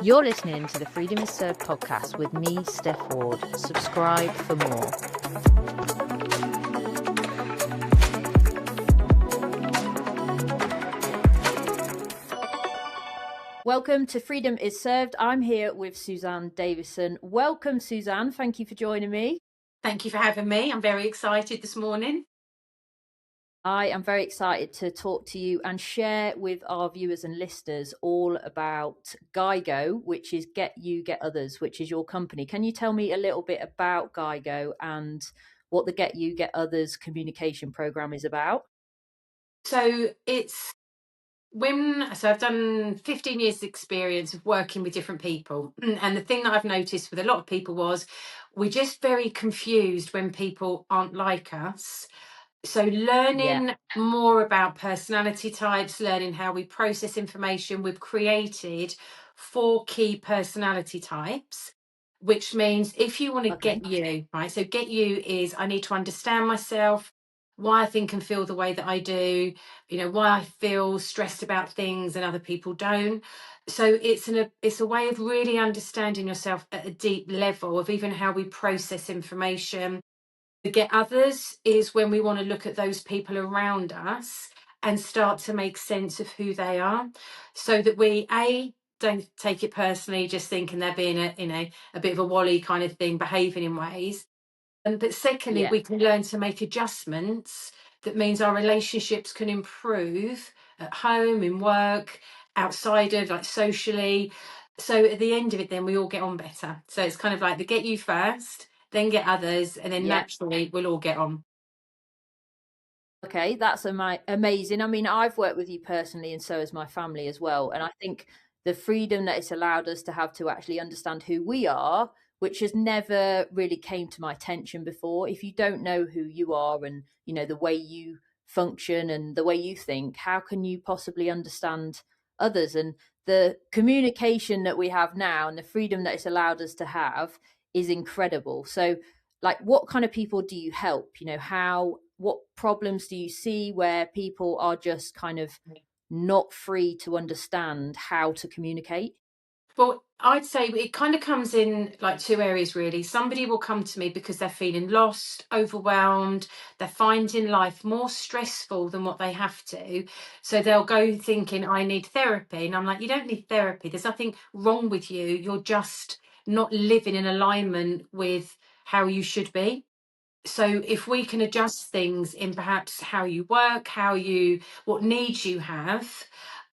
You're listening to the Freedom is Served podcast with me, Steph Ward. Subscribe for more. Welcome to Freedom is Served. I'm here with Suzanne Davison. Welcome, Suzanne. Thank you for joining me. Thank you for having me. I'm very excited this morning. I am very excited to talk to you and share with our viewers and listeners all about GYGO, which is Get You, Get Others, which is your company. Can you tell me a little bit about GYGO and what the Get You, Get Others communication program is about? So I've done 15 years experience of working with different people. And the thing that I've noticed with a lot of people was we're just very confused when people aren't like us. So learning more about personality types, learning how we process information, we've created 4 key personality types, which means if you want to get you, right? So get you is I need to understand myself, why I think and feel the way that I do, why I feel stressed about things and other people don't. So it's a way of really understanding yourself at a deep level of even how we process information. The get others is when we want to look at those people around us and start to make sense of who they are, so that we don't take it personally, just thinking they're being a bit of a wally kind of thing, behaving in ways. But secondly, we can learn to make adjustments. That means our relationships can improve at home, in work, outside of, like, socially. So at the end of it, then we all get on better. So it's kind of like the get you first, then get others, and then naturally we'll all get on. Okay, that's amazing. I mean, I've worked with you personally, and so has my family as well. And I think the freedom that it's allowed us to have to actually understand who we are, which has never really came to my attention before. If you don't know who you are and, the way you function and the way you think, how can you possibly understand others? And the communication that we have now and the freedom that it's allowed us to have is incredible. So, like, what kind of people do you help? What problems do you see where people are just kind of not free to understand how to communicate? Well, I'd say it kind of comes in like 2 areas, really. Somebody will come to me because they're feeling lost, overwhelmed, they're finding life more stressful than what they have to. So they'll go thinking, I need therapy. And I'm like, you don't need therapy. There's nothing wrong with you. You're just not living in alignment with how you should be. So if we can adjust things in perhaps how you work, what needs you have.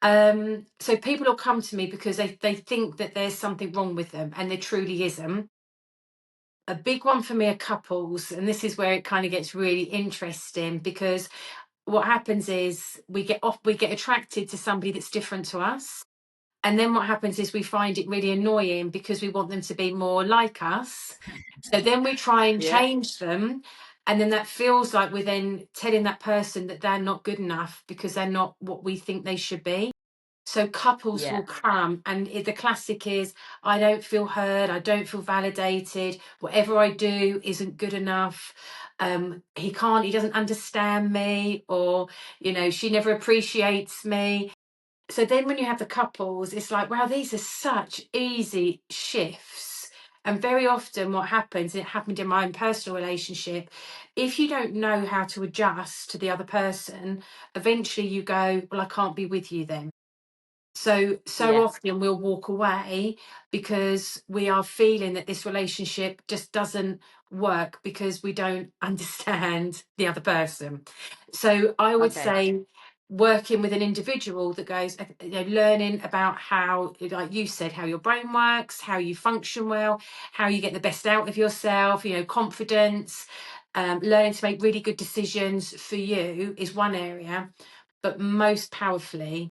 So people will come to me because they think that there's something wrong with them, and there truly isn't. A big one for me are couples, and this is where it kind of gets really interesting, because what happens is we get attracted to somebody that's different to us. And then what happens is we find it really annoying because we want them to be more like us. So then we try and change them. And then that feels like we're then telling that person that they're not good enough because they're not what we think they should be. So couples will come, and the classic is, I don't feel heard, I don't feel validated, whatever I do isn't good enough. He doesn't understand me, or, she never appreciates me. So then when you have the couples, it's like, wow, these are such easy shifts. And very often what happens, it happened in my own personal relationship, if you don't know how to adjust to the other person, eventually you go, well, I can't be with you then. So often we'll walk away because we are feeling that this relationship just doesn't work because we don't understand the other person. So I would say working with an individual that goes, learning about how, like you said, how your brain works, how you function well, how you get the best out of yourself, confidence, learning to make really good decisions for you is one area. But most powerfully,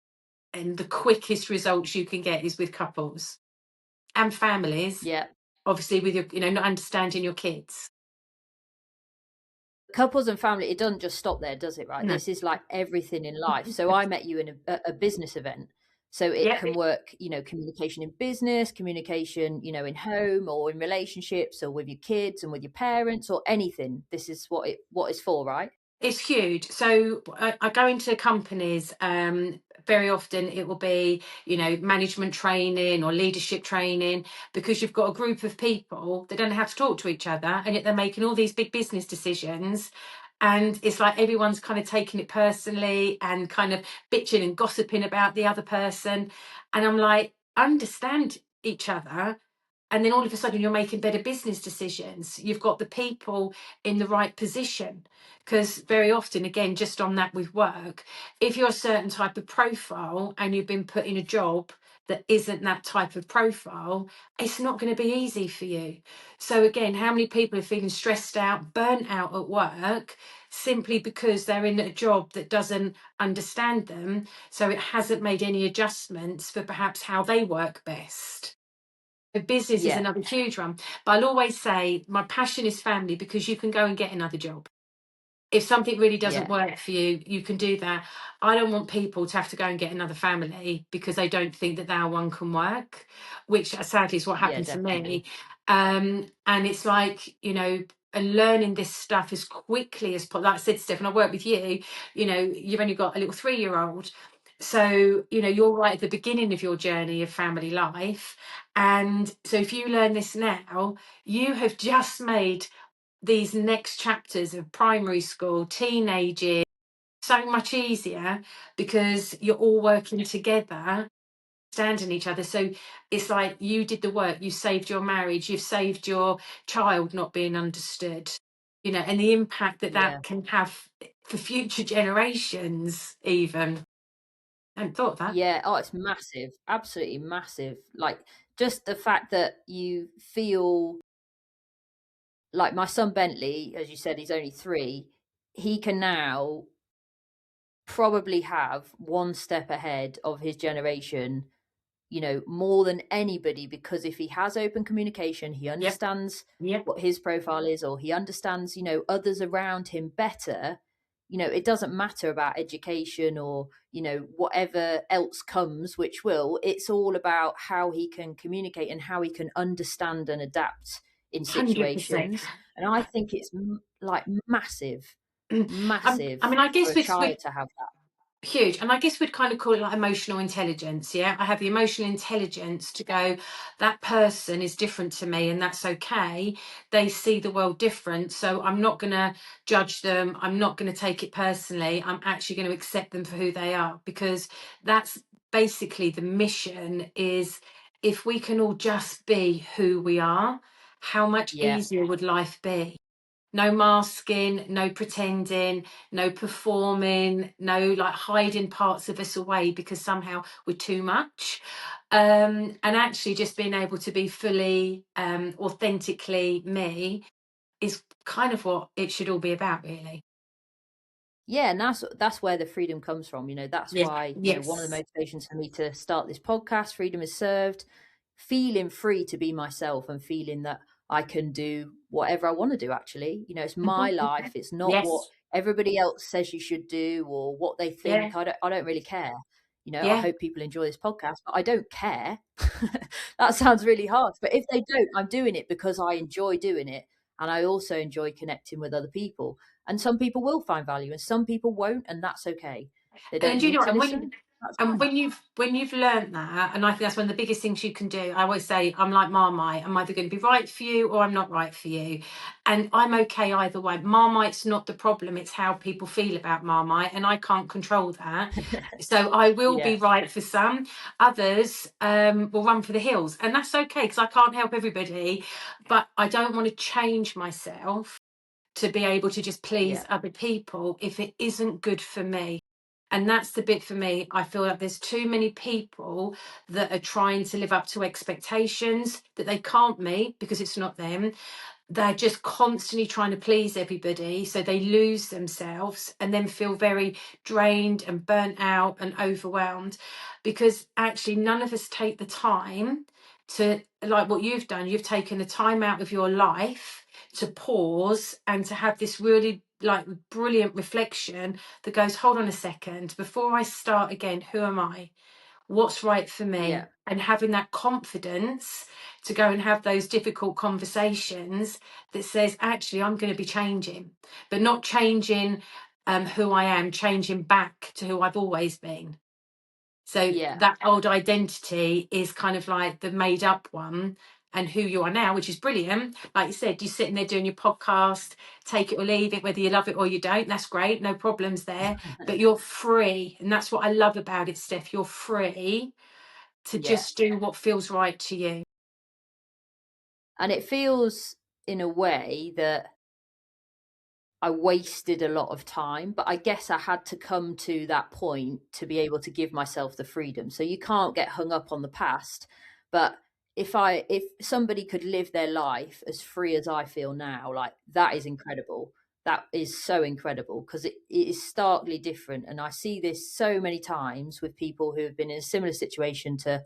and the quickest results you can get is with couples and families. Obviously, with your, not understanding your kids. Couples and family, it doesn't just stop there, does it? Right? No. This is like everything in life. So I met you in a business event. So it can work, communication in business, communication, in home or in relationships or with your kids and with your parents or anything. This is what it's for, right? It's huge. So I go into companies. Very often it will be, management training or leadership training, because you've got a group of people that don't know how to talk to each other, and yet they're making all these big business decisions. And it's like everyone's kind of taking it personally and kind of bitching and gossiping about the other person. And I'm like, understand each other, and then all of a sudden you're making better business decisions. You've got the people in the right position. Because very often, again, just on that with work, if you're a certain type of profile and you've been put in a job that isn't that type of profile, it's not going to be easy for you. So again, how many people are feeling stressed out, burnt out at work, simply because they're in a job that doesn't understand them, so it hasn't made any adjustments for perhaps how they work best. Business is Yeah, another huge one. But I'll always say my passion is family, because you can go and get another job. If something really doesn't yeah, work for you, you can do that. I don't want people to have to go and get another family because they don't think that their one can work, which sadly is what yeah, happened to definitely. me. And it's like, and learning this stuff as quickly as possible. Like I said, Steph, when I work with you, you've only got a little 3-year-old. So, you're right at the beginning of your journey of family life. And so if you learn this now, you have just made these next chapters of primary school, teenagers, so much easier, because you're all working together, understanding each other. So it's like you did the work, you saved your marriage, you've saved your child not being understood, and the impact that Yeah. that can have for future generations, even. I hadn't thought of that. Yeah, oh, it's massive, absolutely massive. Like, just the fact that you feel like my son Bentley, as you said, he's only 3, he can now probably have one step ahead of his generation, more than anybody, because if he has open communication, he Yep. understands Yep. what his profile is, or he understands, others around him better. It doesn't matter about education or, whatever else comes, which will, it's all about how he can communicate and how he can understand and adapt in 100%. situations. And I think it's like massive, I massive mean, I for guess a child with to have that. huge. And I guess we'd kind of call it like emotional intelligence. Yeah. I have the emotional intelligence to go, that person is different to me, and that's okay. They see the world different. So I'm not going to judge them. I'm not going to take it personally. I'm actually going to accept them for who they are, because that's basically the mission is, if we can all just be who we are, how much Yeah. easier would life be? No masking, no pretending, no performing, no like hiding parts of us away because somehow we're too much. And actually just being able to be fully, authentically me is kind of what it should all be about, really. Yeah, and that's where the freedom comes from. That's Yeah. why, one of the Yes. motivations for me to start this podcast, Freedom is Served, feeling free to be myself and feeling that I can do whatever I want to do, actually. It's my life. It's not what Yes. everybody else says you should do or what they Yeah. think. I don't really care. I Yeah. hope people enjoy this podcast, but I don't care. That sounds really hard. But if they don't, I'm doing it because I enjoy doing it. And I also enjoy connecting with other people. And some people will find value and some people won't, and that's okay. They don't And you need know, to and listen. That's fine. when you've learned that, and I think that's one of the biggest things you can do. I always say, I'm like Marmite. I'm either going to be right for you or I'm not right for you, and I'm okay either way. Marmite's not the problem; it's how people feel about Marmite, and I can't control that. So I will Yeah. be right for some. Others will run for the hills, and that's okay, because I can't help everybody. But I don't want to change myself to be able to just please Yeah. other people if it isn't good for me. And that's the bit for me. I feel like there's too many people that are trying to live up to expectations that they can't meet because it's not them. They're just constantly trying to please everybody. So they lose themselves and then feel very drained and burnt out and overwhelmed, because actually none of us take the time to, like what you've done, you've taken the time out of your life to pause and to have this really like brilliant reflection that goes, hold on a second, before I start again, who am I? What's right for Yeah. me? And having that confidence to go and have those difficult conversations that says, actually, I'm going to be changing, but not changing who I am, changing back to who I've always been. So Yeah. that old identity is kind of like the made up one, and who you are now, which is brilliant. Like you said, you're sitting there doing your podcast, take it or leave it, whether you love it or you don't. That's great, no problems there. But you're free. And that's what I love about it, Steph. You're free to Yeah. just do what feels right to you. And it feels in a way that I wasted a lot of time, but I guess I had to come to that point to be able to give myself the freedom. So you can't get hung up on the past, but if somebody could live their life as free as I feel now, like that is incredible. That is so incredible because it is starkly different. And I see this so many times with people who have been in a similar situation to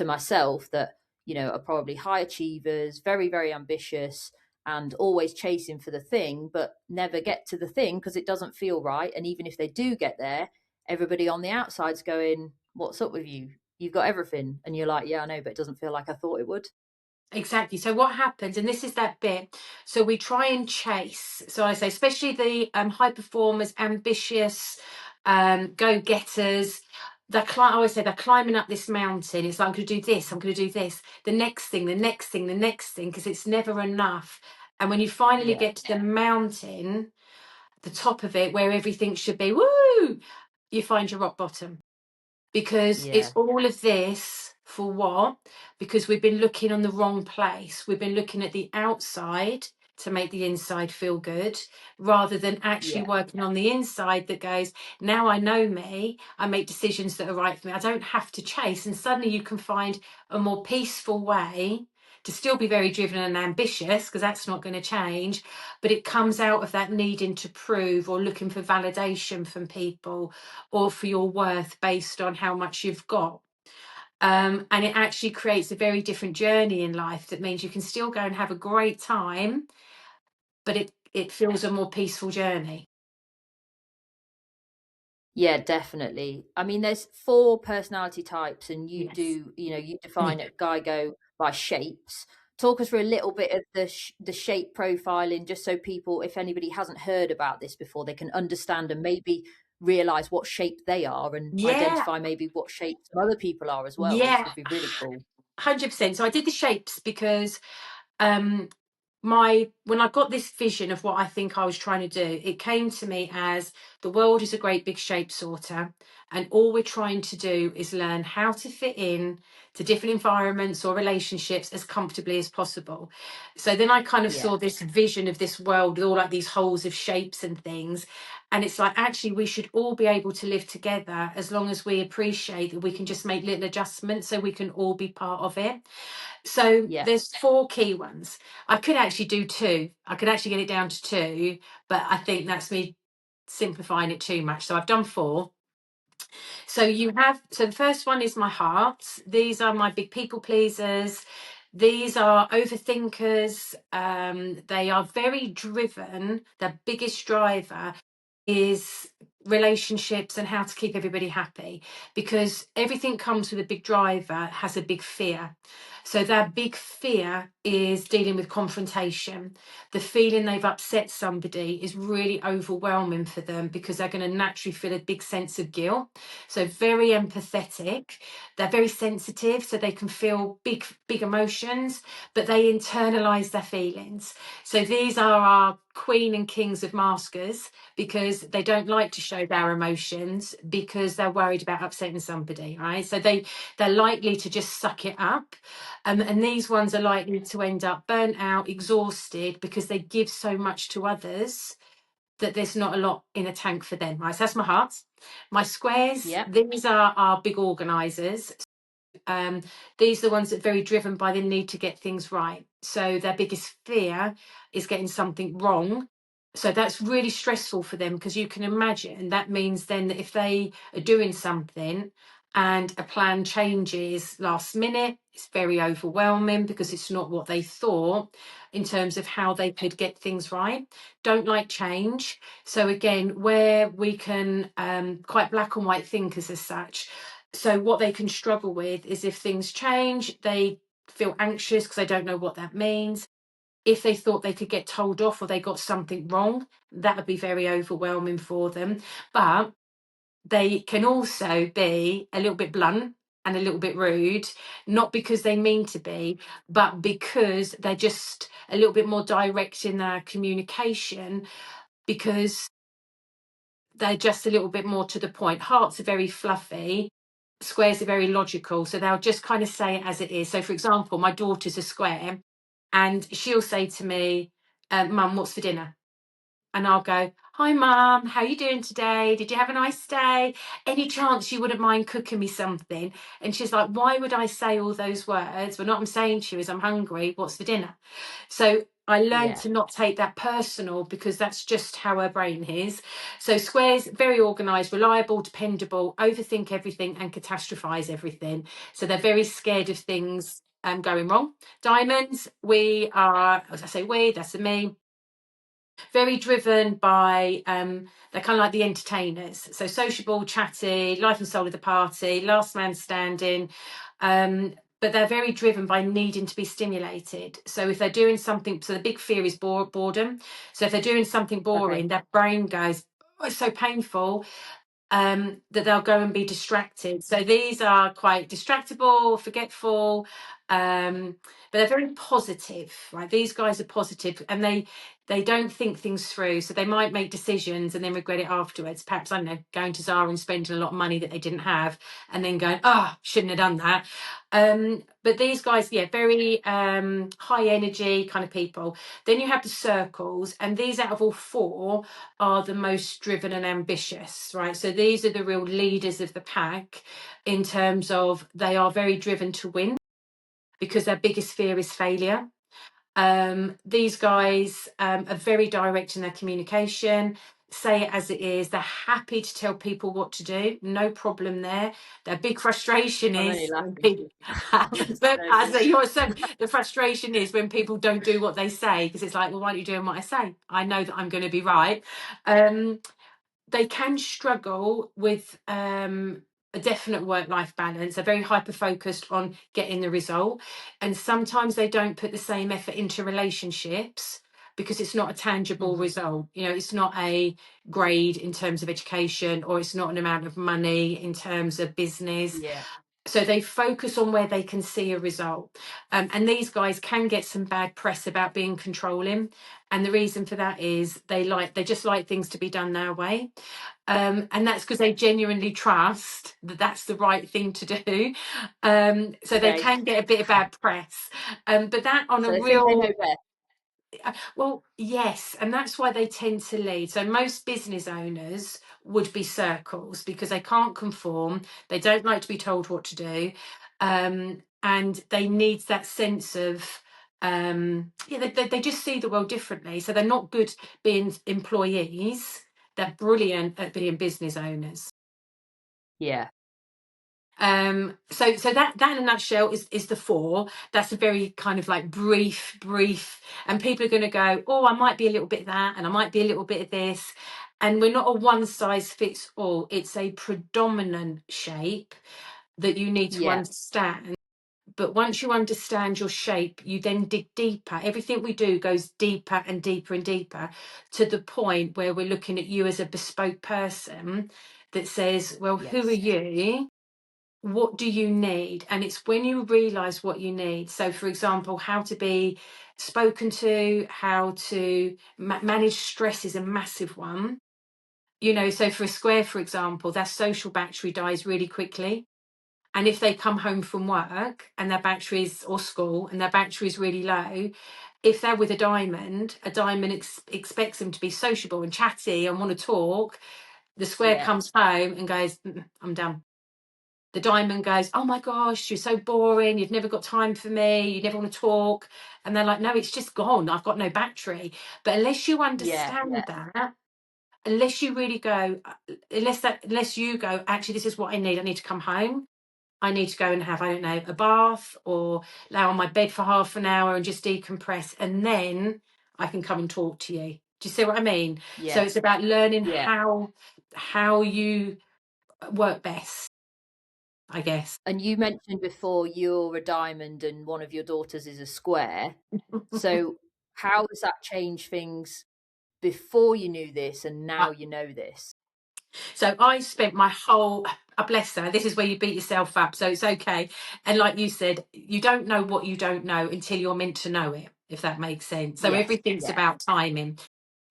myself that, are probably high achievers, very, very ambitious, and always chasing for the thing, but never get to the thing because it doesn't feel right. And even if they do get there, everybody on the outside's going, "What's up with you? You've got everything." And you're like, "Yeah, I know, but it doesn't feel like I thought it would." Exactly. So what happens, and this is that bit, so we try and chase. So I say, especially the high performers, ambitious, go-getters, I always say they're climbing up this mountain. It's like, I'm going to do this, I'm going to do this, the next thing, the next thing, the next thing, because it's never enough. And when you finally Yeah, get to the mountain, the top of it, where everything should be, woo, you find your rock bottom, because yeah, it's all of this for what? Because we've been looking on the wrong place. We've been looking at the outside to make the inside feel good, rather than actually yeah, working on the inside that goes, now I know me, I make decisions that are right for me. I don't have to chase. And suddenly you can find a more peaceful way to still be very driven and ambitious, because that's not going to change, but it comes out of that needing to prove or looking for validation from people or for your worth based on how much you've got. And it actually creates a very different journey in life that means you can still go and have a great time, but it feels a more peaceful journey. yeah, definitely. I mean, there's four personality types, and Yes. you define it GYGO by shapes. Talk us through a little bit of the shape profiling, just so people, if anybody hasn't heard about this before, they can understand and maybe realize what shape they are and Yeah. identify maybe what shape some other people are as well, which Yeah. would be really cool. 100%. So I did the shapes because um when I got this vision of what I think I was trying to do, it came to me as the world is a great big shape sorter, and all we're trying to do is learn how to fit in to different environments or relationships as comfortably as possible. So then I kind of Yeah, saw this vision of this world with all like these holes of shapes and things, and it's like, actually we should all be able to live together as long as we appreciate that we can just make little adjustments so we can all be part of it. So yeah, there's four key ones. I could actually do two. I could actually get it down to two, but I think that's me simplifying it too much. So I've done four. So the first one is my heart. These are my big people pleasers. These are overthinkers. They are very driven. Their biggest driver is relationships and how to keep everybody happy, because everything comes with a big driver has a big fear. So that big fear is dealing with confrontation. The feeling they've upset somebody is really overwhelming for them because they're going to naturally feel a big sense of guilt. So very empathetic. They're very sensitive, so they can feel big emotions, but they internalize their feelings. So these are our queen and kings of maskers, because they don't like to show their emotions because they're worried about upsetting somebody, right? So they're likely to just suck it up. And these ones are likely to end up burnt out, exhausted, because they give so much to others that there's not a lot in a tank for them, right? So that's my hearts. My squares, yeah, these are our big organisers. Um, these are the ones that are very driven by the need to get things right. So their biggest fear is getting something wrong. So that's really stressful for them, because you can imagine that means then that if they are doing something and a plan changes last minute, it's very overwhelming because it's not what they thought in terms of how they could get things right. Don't like change. So again, where we can quite black and white thinkers as such. So what they can struggle with is if things change, they feel anxious because they don't know what that means. If they thought they could get told off or they got something wrong, that would be very overwhelming for them. But they can also be a little bit blunt and a little bit rude, not because they mean to be, but because they're just a little bit more direct in their communication, because they're just a little bit more to the point. Hearts are very fluffy, squares are very logical, so they'll just kind of say it as it is. So, for example, my daughter's a square, and she'll say to me, Mum, what's for dinner? And I'll go, hi, Mum, how you doing today? Did you have a nice day? Any chance you wouldn't mind cooking me something? And she's like, why would I say all those words? Well, what I'm saying to you is I'm hungry. What's for dinner? So I learned Yeah. to not take that personal, because that's just how her brain is. So squares, very organised, reliable, dependable, overthink everything and catastrophise everything. So they're very scared of things going wrong. Diamonds, we are, as I say, that's a me, very driven by they're kind of like the entertainers, so sociable, chatty, life and soul of the party, last man standing, but they're very driven by needing to be stimulated. So if they're doing something, so the big fear is boredom. So if they're doing something Okay. boring, their brain goes, oh, it's so painful, that they'll go and be distracted. So these are quite distractible, forgetful, but they're very positive, right? These guys are positive, and they don't think things through. So they might make decisions and then regret it afterwards. Perhaps, I don't know, going to Zara and spending a lot of money that they didn't have, and then going, oh, shouldn't have done that. But these guys, yeah, very high energy kind of people. Then you have the circles, and these out of all four are the most driven and ambitious, right? So these are the real leaders of the pack, in terms of they are very driven to win, because their biggest fear is failure. These guys are very direct in their communication, say it as it is. They're happy to tell people what to do, no problem there. Their big frustration I'm only is when laughing. people, but as Absolutely. you're so, the frustration is when people don't do what they say, because it's like, well, why aren't you doing what I say? I know that I'm going to be right. Um, they can struggle with a definite work-life balance. They're very hyper-focused on getting the result, and sometimes they don't put the same effort into relationships, because it's not a tangible Hmm. result. You know, it's not a grade in terms of education, or it's not an amount of money in terms of business. Yeah. So they focus on where they can see a result. And these guys can get some bad press about being controlling, and the reason for that is they just like things to be done their way. And that's because they genuinely trust that that's the right thing to do. So they Okay. can get a bit of bad press, but that on So a they think they real, know best. well, yes, and that's why they tend to lead. So most business owners would be circles, because they can't conform, they don't like to be told what to do, and they need that sense of yeah, they just see the world differently. So they're not good being employees, they're brilliant at being business owners. Yeah. So that in a nutshell is the four. That's a very kind of like brief, and people are going to go, oh, I might be a little bit of that, and I might be a little bit of this, and we're not a one size fits all. It's a predominant shape that you need to Yeah. understand. But once you understand your shape, you then dig deeper. Everything we do goes deeper and deeper and deeper, to the point where we're looking at you as a bespoke person that says, well, who are Yes. you? What do you need? And it's when you realize what you need. So, for example, how to be spoken to, how to manage stress is a massive one. You know, so for a square, for example, their social battery dies really quickly. And if they come home from work and their batteries, or school, and their battery is really low, if they're with a diamond expects them to be sociable and chatty and want to talk. The square Yeah. comes home and goes, I'm done. The diamond goes, oh my gosh, you're so boring, you've never got time for me, you never want to talk. And they're like, no, it's just gone, I've got no battery. But unless you Yeah. Yeah. understand that, unless you really go, unless you go, actually, this is what I need to come home, I need to go and have, I don't know, a bath, or lie on my bed for half an hour and just decompress, and then I can come and talk to you. Do you see what I mean? So Yeah. it's about learning Yeah. how you work best, I guess. And you mentioned before you're a diamond and one of your daughters is a square. So how has that changed things before you knew this and now you know this? So I spent my whole, bless her, this is where you beat yourself up, so it's okay. And like you said, you don't know what you don't know until you're meant to know it, if that makes sense. So Yes, everything's yeah, about timing.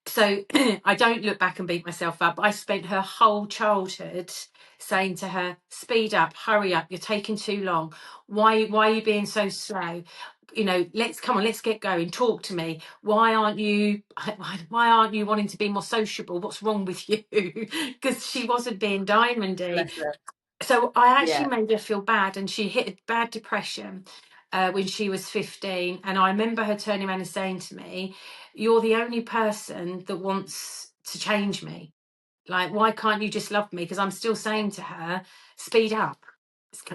So I don't look back and beat myself up. I spent her whole childhood saying to her, speed up, hurry up, you're taking too long. Why are you being so slow? You know, let's come on, let's get going. Talk to me. Why aren't you wanting to be more sociable? What's wrong with you? Because she wasn't being diamondy. bless her. So I actually Yeah, made her feel bad, and she hit a bad depression when she was 15. And I remember her turning around and saying to me, "You're the only person that wants to change me. Like, why can't you just love me?" Because I'm still saying to her, "Speed up,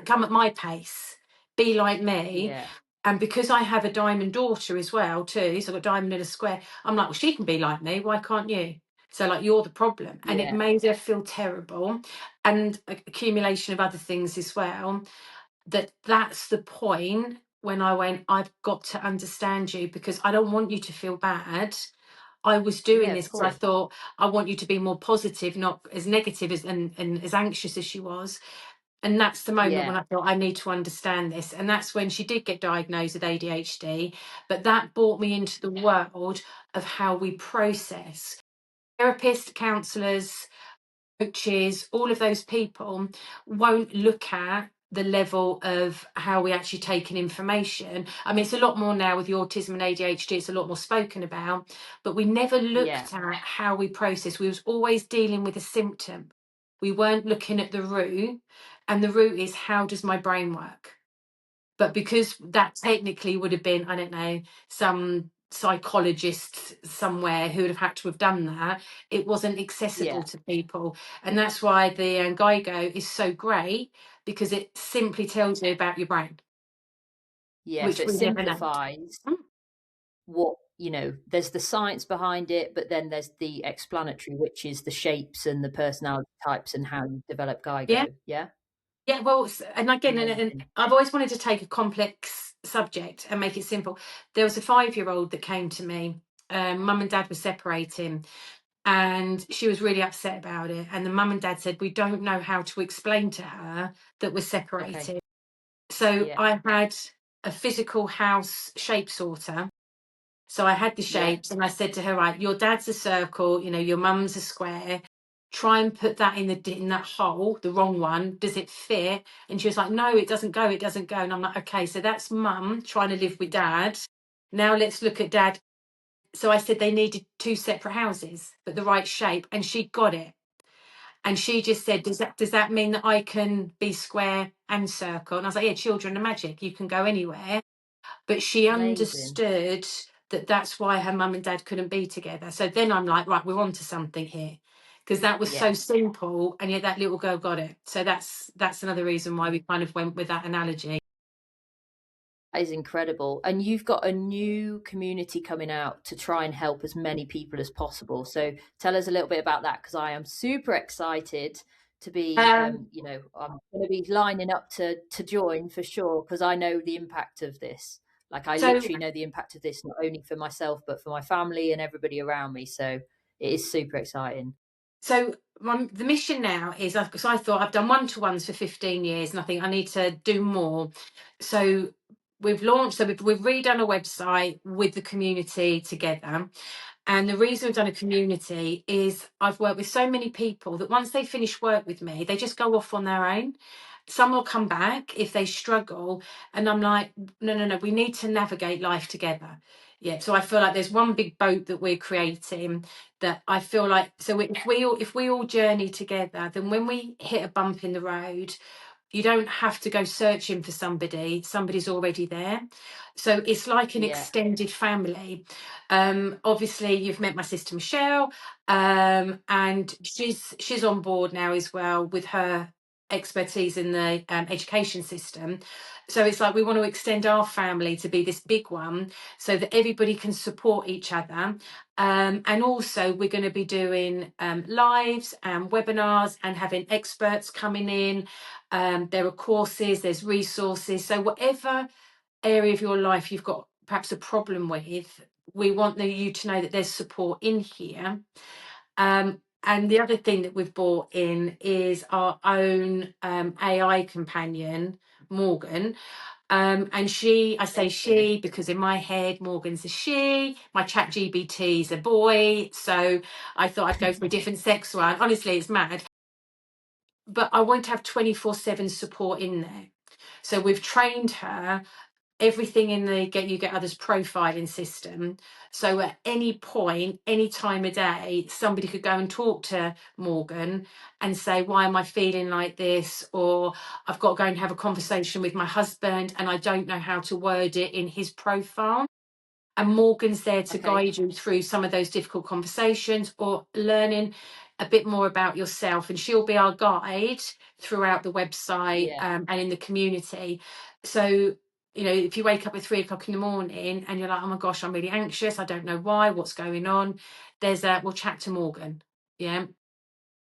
come at my pace, be like me." yeah, And because I have a diamond daughter as well, too, so I've got diamond in a square, I'm like, well, she can be like me. Why can't you? So, like, you're the problem. And it yeah, made her feel terrible. And accumulation of other things as well. That's the point when I went, I've got to understand you because I don't want you to feel bad. I was doing yeah, this of because I course. thought I want you to be more positive, not as negative as and as anxious as she was. And that's the moment Yeah, when I thought I need to understand this. And that's when she did get diagnosed with ADHD. But that brought me into the world of how we process. Therapists, counsellors, coaches, all of those people won't look at the level of how we actually take in information. I mean, it's a lot more now with the autism and ADHD, it's a lot more spoken about, but we never yeah, looked at how we process. We was always dealing with a symptom. We weren't looking at the root, and the root is how does my brain work? But because that technically would have been, I don't know, some psychologist somewhere who would have had to have done that, it wasn't yeah, accessible to people. And that's why the GYGO is so great, because it simply tells you about your brain, yeah. So which it we never know. simplifies Mm. what, there's the science behind it, but then there's the explanatory, which is the shapes and the personality types and how you develop Yeah. GYGO. Yeah, Yeah, well, and again, and amazing. I've always wanted to take a complex subject and make it simple. There was a 5-year-old that came to me. Mum and dad were separating, and she was really upset about it. And the mum and dad said, we don't know how to explain to her that we're Okay. separated. So Yeah, I had a physical house shape sorter. So I had the yeah, shapes, and I said to her, right, your dad's a circle, your mum's a square. Try and put that in that hole, the wrong one. Does it fit? And she was like, no, it doesn't go, it doesn't go. And I'm like, okay, so that's mum trying to live with dad. Now let's look at dad. So I said they needed two separate houses, but the right shape, and she got it. And she just said, does that mean that I can be square and circle? And I was like, yeah, children are magic. You can go anywhere. But she amazing. understood that that's why her mum and dad couldn't be together. So then I'm like, right, we're on to something here. Because that was Yeah. so simple, and yet that little girl got it. So that's another reason why we kind of went with that analogy. That is incredible. And you've got a new community coming out to try and help as many people as possible. So tell us a little bit about that because I am super excited to be, Um, I'm going to be lining up to join for sure because I know the impact of this. Like I so literally know the impact of this not only for myself but for my family and everybody around me. So it is super exciting. So the mission now is, because I thought I've done one-to-ones for 15 years and I think I need to do more. So we've redone a website with the community together. And the reason we've done a community is I've worked with so many people that once they finish work with me, they just go off on their own. Some will come back if they struggle. And I'm like, no, no, no, we need to navigate life together. Yeah. So I feel like there's one big boat that we're creating that I feel like, so if we all journey together, then when we hit a bump in the road, you don't have to go searching for somebody's already there. So it's like an Yeah. extended family. Obviously you've met my sister Michelle, and she's on board now as well with her expertise in the education system. So it's like we want to extend our family to be this big one so that everybody can support each other. And also we're going to be doing lives and webinars and having experts coming in. There are courses, there's resources. So whatever area of your life you've got perhaps a problem with, we want you to know that there's support in here. And the other thing that we've brought in is our own AI companion, Morgan. And she, I say Amazing. she because in my head, Morgan's a she, my chat GBT's a boy. So I thought I'd go for a different sex one. Honestly, it's mad. But I want to have 24/7 support in there. So we've trained her everything in the Get Others profiling system. So at any point, any time of day, somebody could go and talk to Morgan and say, why am I feeling like this? Or I've got to go and have a conversation with my husband and I don't know how to word it in his profile. And Morgan's there to Okay. guide you through some of those difficult conversations or learning a bit more about yourself. And she'll be our guide throughout the website Yeah. and in the community. So, you know, if you wake up at 3 o'clock in the morning and you're like, oh my gosh, I'm really anxious, I don't know why, what's going on, we'll chat to Morgan. Yeah.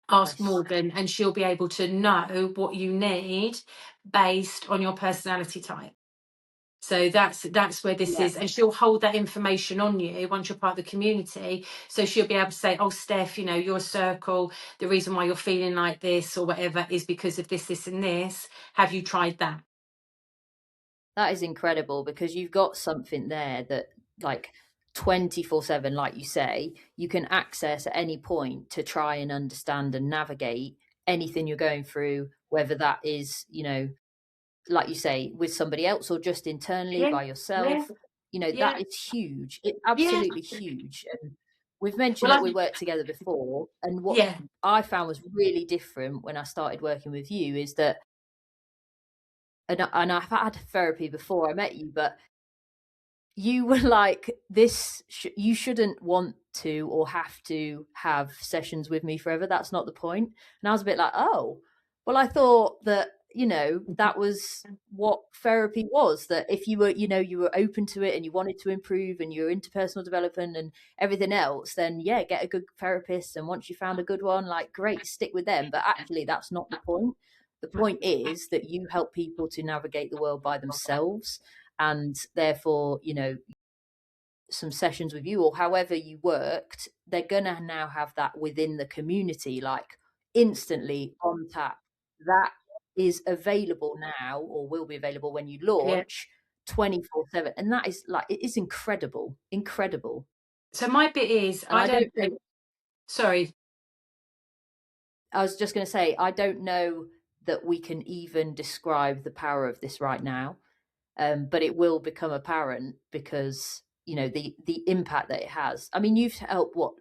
Ask Nice. Morgan and she'll be able to know what you need based on your personality type. So that's where this Yeah. is, and she'll hold that information on you once you're part of the community. So she'll be able to say, "Oh, Steph, you know, your circle. The reason why you're feeling like this or whatever is because of this, this, and this. Have you tried that?" That is incredible because you've got something there that, like, 24/7, like you say, you can access at any point to try and understand and navigate anything you're going through, whether that is, like you say, with somebody else or just internally Yeah, by yeah, yourself. That yeah, is huge. It's yeah. absolutely huge. And we've mentioned Well, that we worked together before. And what yeah. I found was really different when I started working with you is that, and I've had therapy before I met you, but you were like, this, you shouldn't want to or have to have sessions with me forever. That's not the point. And I was a bit like, oh, well, I thought that, that was what therapy was, that if you were, you were open to it and you wanted to improve and you're into personal development and everything else, then yeah, get a good therapist. And once you found a good one, like, great, stick with them. But actually, that's not the point. The point is that you help people to navigate the world by themselves, and therefore, some sessions with you or however you worked, they're gonna now have that within the community, like, instantly on tap. That is available now or will be available when you Yeah. launch 24/7, and that is, like, it is incredible, incredible. So my bit is, And I I don't don't know. know, Sorry. I was just gonna say, I don't know that we can even describe the power of this right now. But it will become apparent because, the impact that it has. I mean, you've helped what,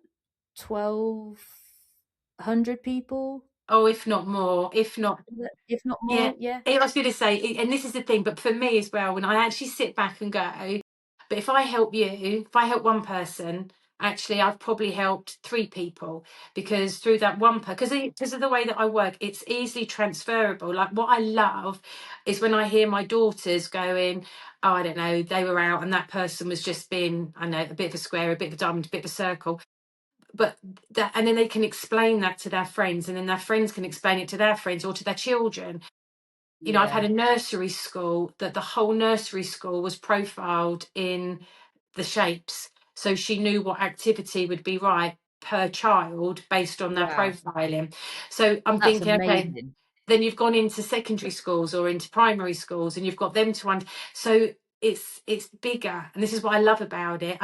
1,200 people, Oh, if not more, if not. if not Yeah, more. Yeah, I was going to say, and this is the thing, but for me as well, when I actually sit back and go, but if I help you, if I help one person, actually, I've probably helped three people because through that one person, because of the way that I work, it's easily transferable. Like what I love is when I hear my daughters going, oh, I don't know, they were out and that person was just being, I know, a bit of a square, a bit of a diamond, a bit of a circle. But that, and then they can explain that to their friends, and then their friends can explain it to their friends or to their children. You know, I've had yeah, a nursery school that the whole nursery school was profiled in the shapes. So she knew what activity would be right per child based on their wow, profiling. So I'm that's thinking, okay, amazing. then you've gone into secondary schools or into primary schools and you've got them to so it's bigger. And this is what I love about it.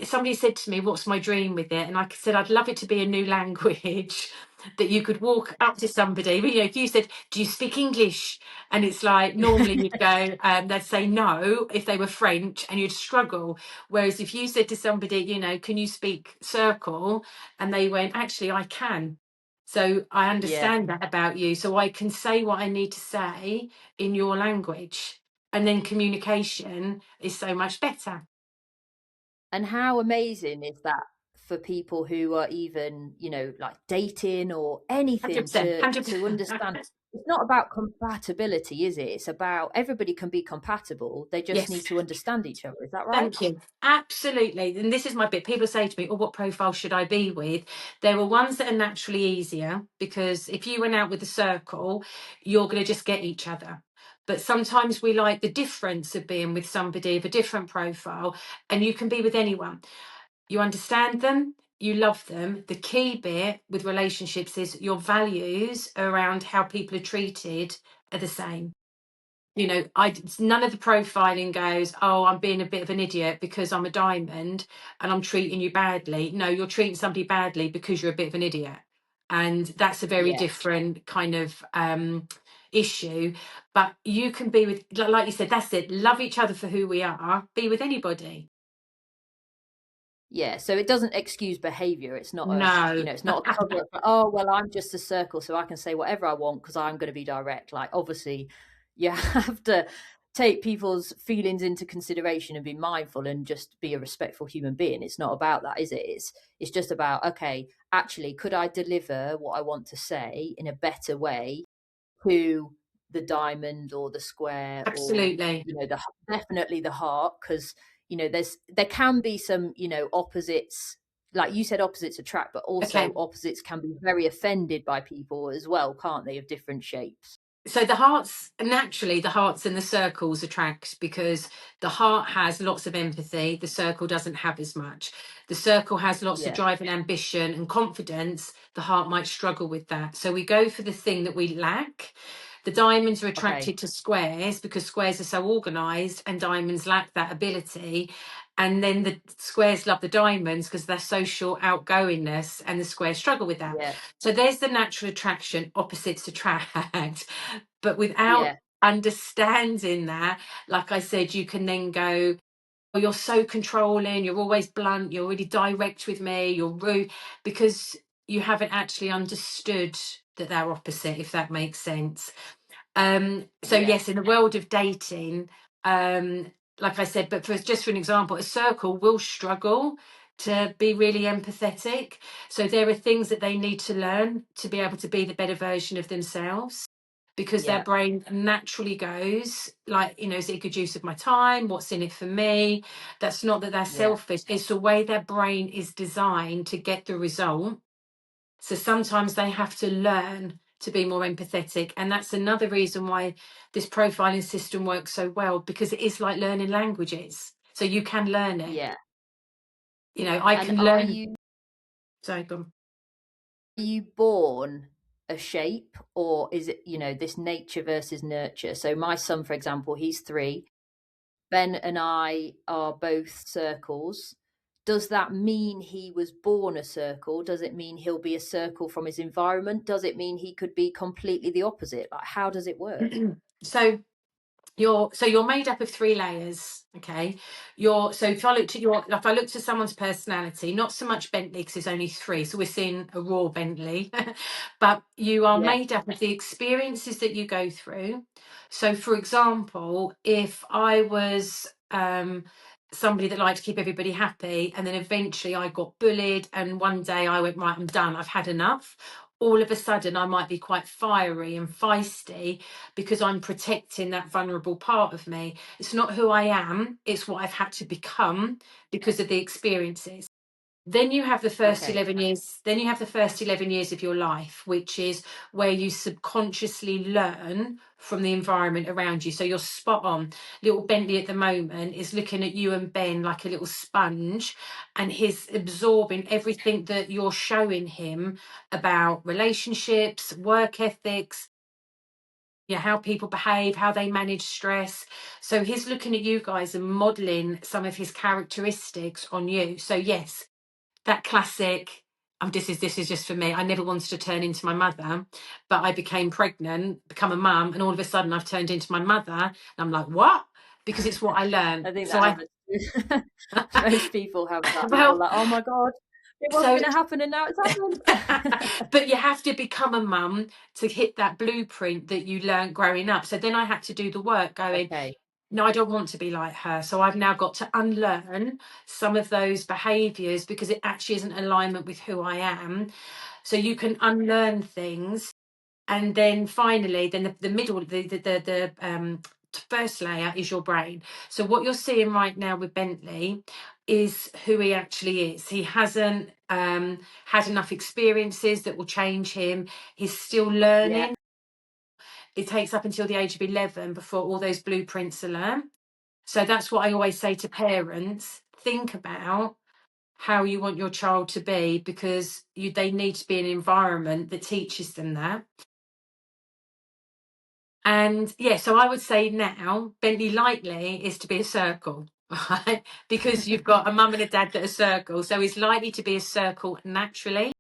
Somebody said to me, what's my dream with it? And I said, I'd love it to be a new language that you could walk up to somebody. But, you know, if you said, do you speak English? And it's like, normally you'd go, they'd say no if they were French and you'd struggle. Whereas if you said to somebody, you know, can you speak circle? And they went, actually, I can. So I Yeah. understand that about you. So I can say what I need to say in your language. And then communication is so much better. And how amazing is that for people who are even, like, dating or anything, 100%, to 100%. understand it's not about compatibility, is it? It's about everybody can be compatible. They just Yes, need to understand each other. Is that right? thank you. Absolutely. And this is my bit. People say to me, oh, what profile should I be with? There are ones that are naturally easier because if you went out with a circle, you're going to just get each other. But sometimes we like the difference of being with somebody of a different profile, and you can be with anyone. You understand them, you love them. The key bit with relationships is your values around how people are treated are the same. You know, none of the profiling goes, oh, I'm being a bit of an idiot because I'm a diamond and I'm treating you badly. No, you're treating somebody badly because you're a bit of an idiot. And that's a very Yeah. different kind of issue. But you can be with, like you said, that's it. Love each other for who we are, be with anybody. Yeah, so it doesn't excuse behavior. It's not a, No. it's not a cover up for, oh, well, I'm just a circle, so I can say whatever I want because I'm going to be direct. Like, obviously, you have to take people's feelings into consideration and be mindful and just be a respectful human being. It's not about that, is it? It's just about, okay, actually, could I deliver what I want to say in a better way to the diamond or the square or Absolutely. definitely the heart, because there can be some opposites, like you said, opposites attract, but also Okay. opposites can be very offended by people as well, can't they, of different shapes. So the hearts, naturally, the hearts and the circles attract because the heart has lots of empathy, the circle doesn't have as much. The circle has lots of Yeah. drive and ambition and confidence, the heart might struggle with that. So we go for the thing that we lack. The diamonds are Okay. attracted to squares because squares are so organized and diamonds lack that ability. And then the squares love the diamonds because they're social outgoingness, and the squares struggle with that. Yeah. So there's the natural attraction, opposites attract. But without Yeah. understanding that, like I said, you can then go, oh, you're so controlling, you're always blunt, you're really direct with me, you're rude, because you haven't actually understood that they're opposite, if that makes sense. So Yeah. yes, in the world of dating, um, like I said, but for an example, a circle will struggle to be really empathetic. So there are things that they need to learn to be able to be the better version of themselves, because their Yeah. brain naturally goes like, is it a good use of my time? What's in it for me? That's not that they're Yeah. selfish. It's the way their brain is designed to get the result. So sometimes they have to learn to be more empathetic. And that's another reason why this profiling system works so well, because it is like learning languages. So you can learn it. Yeah. I And can are learn. you Sorry, go on. born a shape, or is it this nature versus nurture? So my son, for example, he's 3. Ben and I are both circles. Does that mean he was born a circle? Does it mean he'll be a circle from his environment? Does it mean he could be completely the opposite? Like, how does it work? So you're made up of 3 layers. Okay. If I looked at someone's personality, not so much Bentley because there's only 3, so we're seeing a raw Bentley. But you are Yeah, made up of the experiences that you go through. So for example, if I was somebody that liked to keep everybody happy, and then eventually I got bullied, and one day I went, right, I'm done, I've had enough, all of a sudden I might be quite fiery and feisty because I'm protecting that vulnerable part of me. It's not who I am, it's what I've had to become because of the experiences. Then you have the first okay. 11 years, then you have the first 11 years of your life, which is where you subconsciously learn from the environment around you. So you're spot on. Little Bentley at the moment is looking at you and Ben like a little sponge, and he's absorbing everything that you're showing him about relationships, work ethics, how people behave, how they manage stress. So he's looking at you guys and modeling some of his characteristics on you. So yes, that classic, this is just for me. I never wanted to turn into my mother, but I became pregnant, become a mum, and all of a sudden I've turned into my mother. And I'm like, what? Because it's what I learned. I think So that I happens. Most people have that little well, like, oh my God, it wasn't so going to happen and now it's happened. but you have to become a mum to hit that blueprint that you learned growing up. So then I had to do the work going, Okay. no, I don't want to be like her. So I've now got to unlearn some of those behaviors because it actually isn't alignment with who I am. So you can unlearn things. And then finally, then the middle, the first layer is your brain. So what you're seeing right now with Bentley is who he actually is. He hasn't had enough experiences that will change him. He's still Yeah. learning. it takes up until the age of 11 before all those blueprints are learned. So that's what I always say to parents: think about how you want your child to be, because they need to be in an environment that teaches them that. And yeah, so I would say now Bentley Lightly is to be a circle, right? Because you've got a mum and a dad that are circle, so he's likely to be a circle naturally.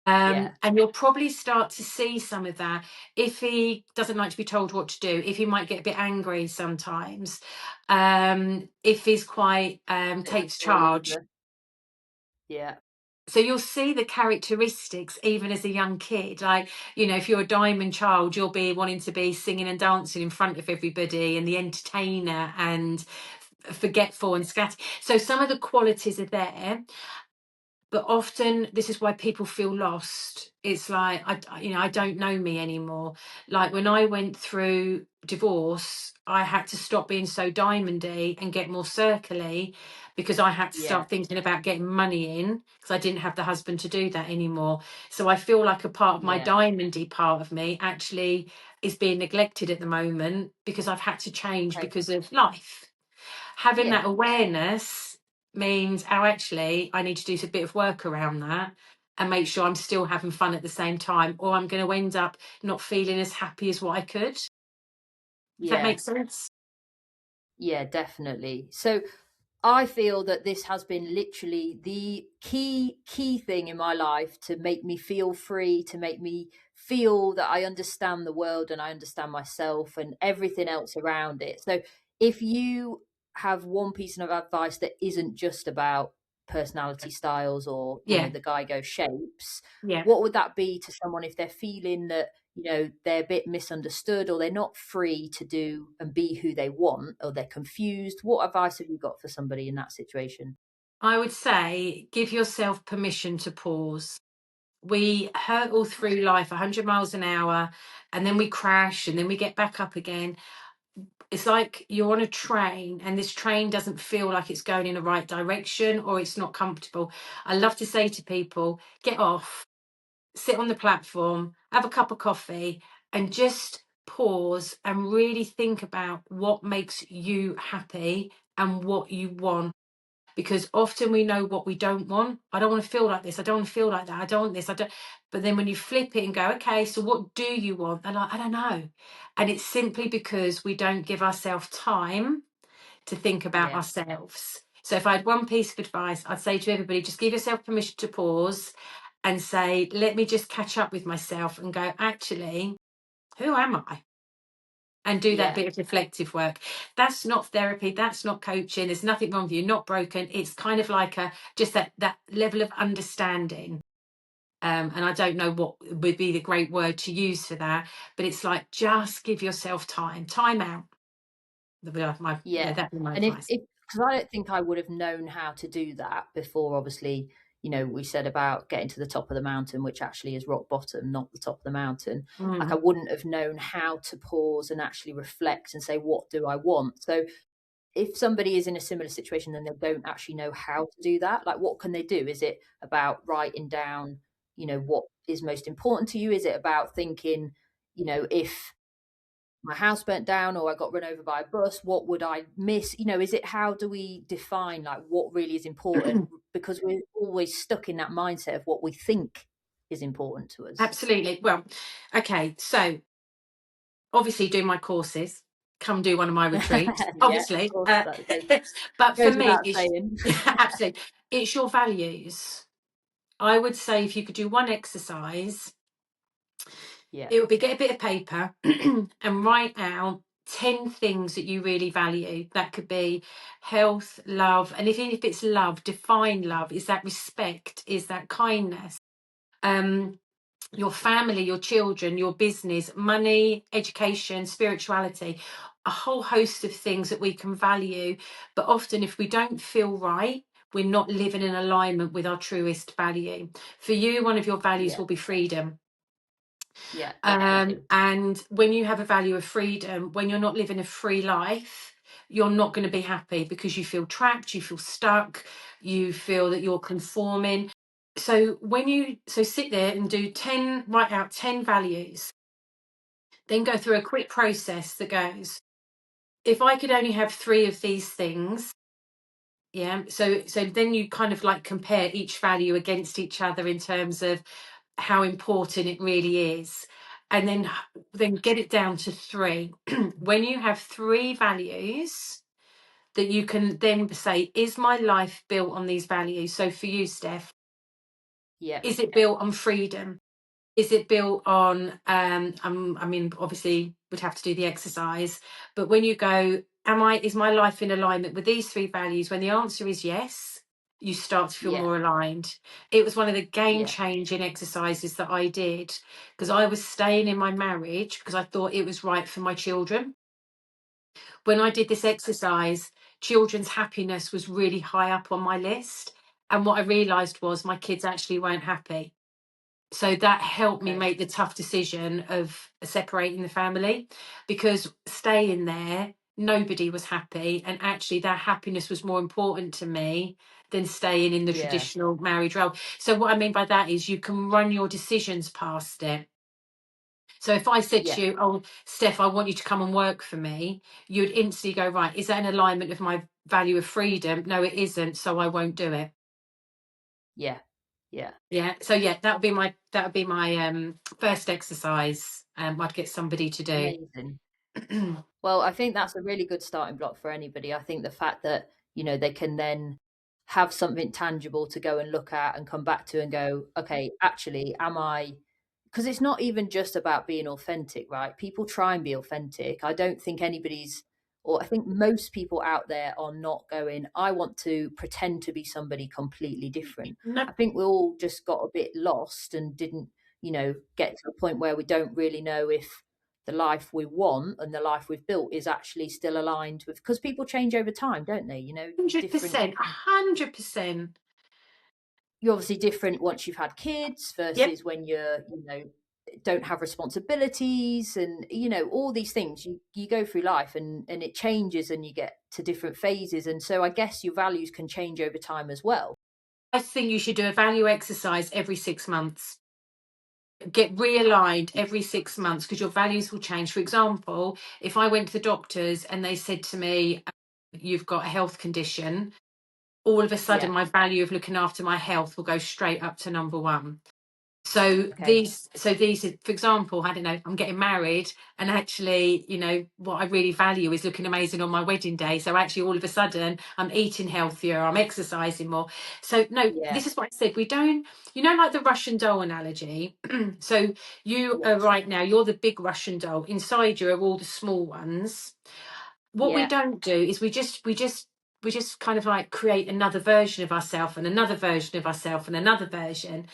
Yeah. And you'll probably start to see some of that if he doesn't like to be told what to do, if he might get a bit angry sometimes, if he's quite Bit of takes a charge. cheerleader. Yeah. So you'll see the characteristics even as a young kid. Like, if you're a diamond child, you'll be wanting to be singing and dancing in front of everybody and the entertainer and forgetful and scatter. So some of the qualities are there, but often this is why people feel lost. It's like, I don't know me anymore. Like when I went through divorce, I had to stop being so diamondy and get more circly, because I had to Yeah. start thinking about getting money in, because I didn't have the husband to do that anymore. So I feel like a part of my Yeah. diamondy part of me actually is being neglected at the moment, because I've had to change Okay. because of life. Having Yeah. that awareness means, oh, actually, I need to do a bit of work around that and make sure I'm still having fun at the same time, or I'm going to end up not feeling as happy as what I could. If that Yeah. makes sense. Yeah, definitely. So I feel that this has been literally the key thing in my life to make me feel free, to make me feel that I understand the world and I understand myself and everything else around it. So if you have one piece of advice that isn't just about personality styles or, Yeah, the GYGO shapes, yeah. what would that be to someone if they're feeling that they're a bit misunderstood or they're not free to do and be who they want or they're confused? What advice have you got for somebody in that situation? I would say give yourself permission to pause. We hurtle through life 100 miles an hour, and then we crash, and then we get back up again. It's like you're on a train and this train doesn't feel like it's going in the right direction, or it's not comfortable. I love to say to people, get off, sit on the platform, have a cup of coffee, and just pause and really think about what makes you happy and what you want. Because often we know what we don't want. I don't want to feel like this. I don't want to feel like that. I don't want this. I don't. But then when you flip it and go, okay, so what do you want? And I don't know. And it's simply because we don't give ourselves time to think about Yeah. ourselves. So if I had one piece of advice, I'd say to everybody, just give yourself permission to pause and say, let me just catch up with myself and go, actually, who am I? And do that Yeah. bit of reflective work. That's not therapy, that's not coaching, there's nothing wrong with you, not broken. It's kind of like just that level of understanding. And I don't know what would be the great word to use for that, but it's like, just give yourself time out. Yeah. That'd be my And advice. if because I don't think I would have known how to do that before, obviously, we said about getting to the top of the mountain, which actually is rock bottom, not the top of the mountain. Like I Mm. wouldn't have known how to pause and actually reflect and say, what do I want? So if somebody is in a similar situation and they don't actually know how to do that, like what can they do? Is it about writing down, what is most important to you? Is it about thinking, if my house burnt down or I got run over by a bus, what would I miss? Is it how do we define like what really is important? Because we're always stuck in that mindset of what we think is important to us. Absolutely. Well, okay, so obviously do my courses, come do one of my retreats, Yeah, of obviously. course, that But for goes me, without it's saying. absolutely, it's your values. I would say if you could do one exercise, Yeah, it would be get a bit of paper and write out 10 things that you really value. That could be health, love, and if it's love, define love. Is that respect? Is that kindness? Um, your family, your children, your business, money, education, spirituality, a whole host of things that we can value. But often, if we don't feel right, we're not living in alignment with our truest value. For you, one of your values yeah, will be freedom. yeah, definitely. And when you have a value of freedom, when you're not living a free life, you're not going to be happy because you feel trapped, you feel stuck, you feel that you're conforming. So sit there and do 10, write out 10 values Then go through a quick process that goes, if I could only have 3 of these things, yeah. So then you kind of like compare each value against each other in terms of how important it really is. And then get it down to 3. When you have 3 values that you can then say, is my life built on these values? So for you, Steph, Yeah. is it built on freedom? Is it built on I mean, obviously would have to do the exercise, but when you go, is my life in alignment with these 3 values? When the answer is yes, you start to feel Yeah. more aligned. It was one of the game Yeah. changing exercises that I did, because I was staying in my marriage because I thought it was right for my children. When I did this exercise, children's happiness was really high up on my list, and what I realized was my kids actually weren't happy. So that helped me Okay. make the tough decision of separating the family, because staying there, nobody was happy. And actually, their happiness was more important to me than staying in the Yeah. traditional marriage role. So, what I mean by that is you can run your decisions past it. So, if I said Yeah. to you, oh, Steph, I want you to come and work for me, you'd instantly go, right, is that in alignment with my value of freedom? No, it isn't. So, I won't do it. Yeah. Yeah. Yeah. So yeah, that would be my first exercise. I'd get somebody to do. Amazing. Well, I think that's a really good starting block for anybody. I think the fact that, they can then have something tangible to go and look at and come back to and go, okay, actually, am I, because it's not even just about being authentic, right? People try and be authentic. I don't think anybody's, or I think most people out there are not going, I want to pretend to be somebody completely different. No, I think we all just got a bit lost and didn't, get to a point where we don't really know if the life we want and the life we've built is actually still aligned with, because people change over time, don't they? 100%, 100%. You're obviously different once you've had kids Yep. versus when don't have responsibilities, and all these things. You go through life, and it changes, and you get to different phases, and so I guess your values can change over time as well. I think you should do a value exercise every 6 months. Get realigned every 6 months, because your values will change. For example, if I went to the doctors and they said to me, you've got a health condition, all of a sudden Yeah. my value of looking after my health will go straight up to number 1. So Okay. for example, I don't know, I'm getting married, and actually, what I really value is looking amazing on my wedding day. So actually, all of a sudden, I'm eating healthier, I'm exercising more. So no, Yeah. this is what I said. We don't, like the Russian doll analogy. So you are Yes. right now, you're the big Russian doll. Inside you are all the small ones. What we Yeah. don't do is we just kind of like create another version of ourselves, and another version of ourselves, and another version.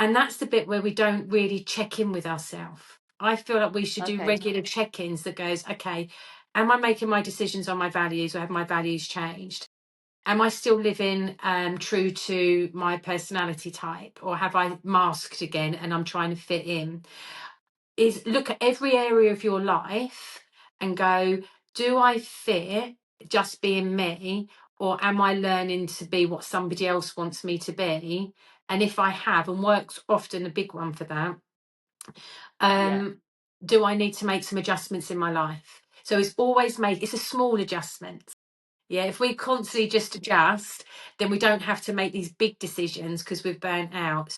And that's the bit where we don't really check in with ourselves. I feel like we should do Okay. regular check-ins that goes, okay, am I making my decisions on my values, or have my values changed? Am I still living true to my personality type, or have I masked again and I'm trying to fit in? Is look at every area of your life and go, do I fit just being me, or am I learning to be what somebody else wants me to be? And if I have, and work's often a big one for that, Yeah. do I need to make some adjustments in my life? So it's a small adjustment. Yeah, if we constantly just adjust, then we don't have to make these big decisions because we've burnt out.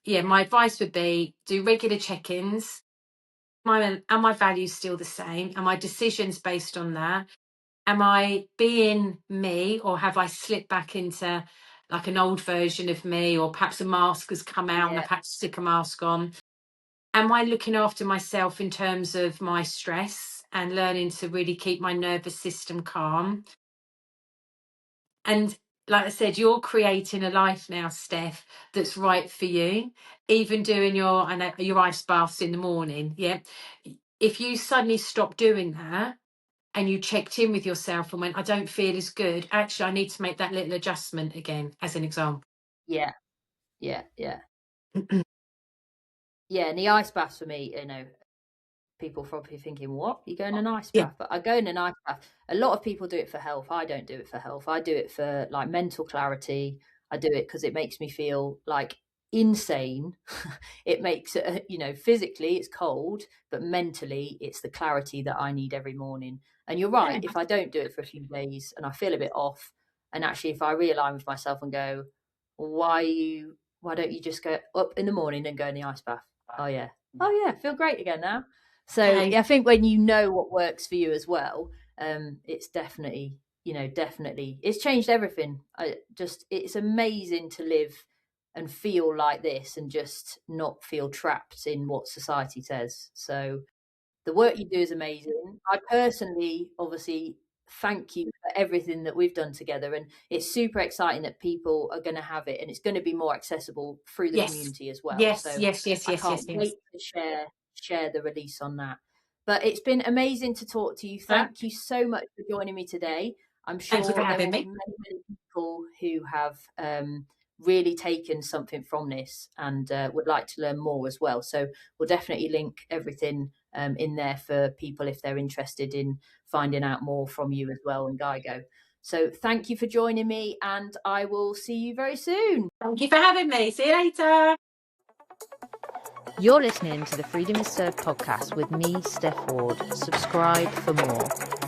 Yeah, my advice would be do regular check-ins. Are my values still the same? Are my decisions based on that? Am I being me, or have I slipped back into like an old version of me, or perhaps a mask has come out and Yeah. I've had to stick a mask on? Am I looking after myself in terms of my stress and learning to really keep my nervous system calm? And like I said, you're creating a life now, Steph, that's right for you. Even doing your ice baths in the morning. Yeah. If you suddenly stop doing that and you checked in with yourself and went, I don't feel as good, actually, I need to make that little adjustment again, as an example. Yeah. Yeah. Yeah. Yeah. And the ice baths for me, people probably thinking, "What? You go in an ice Yeah. bath?" But I go in an ice bath. A lot of people do it for health. I don't do it for health. I do it for like mental clarity. I do it because it makes me feel like insane. It makes it, physically it's cold, but mentally it's the clarity that I need every morning. And you're right, Yeah. if I don't do it for a few days and I feel a bit off, and actually if I realign with myself and go, why don't you just go up in the morning and go in the ice bath? Oh yeah. Oh yeah, feel great again now. So Okay. yeah, I think when you know what works for you as well, it's definitely, definitely it's changed everything. It's amazing to live and feel like this and just not feel trapped in what society says. So the work you do is amazing. I personally, obviously, thank you for everything that we've done together. And it's super exciting that people are going to have it and it's going to be more accessible through the Yes. community as well. Yes. So Yes. Yes. I Yes. can't Yes. Yes. wait to share the release on that. But it's been amazing to talk to you. Uh, Thank you so much for joining me today. I'm Thank you for sure there having will be me. many, many people who have really taken something from this and would like to learn more as well. So we'll definitely link everything in there for people if they're interested in finding out more from you as well and GYGO. So thank you for joining me, and I will see you very soon. Thank you for having me. See you later. You're listening to the Freedom is Served podcast with me, Steph Ward. Subscribe for more.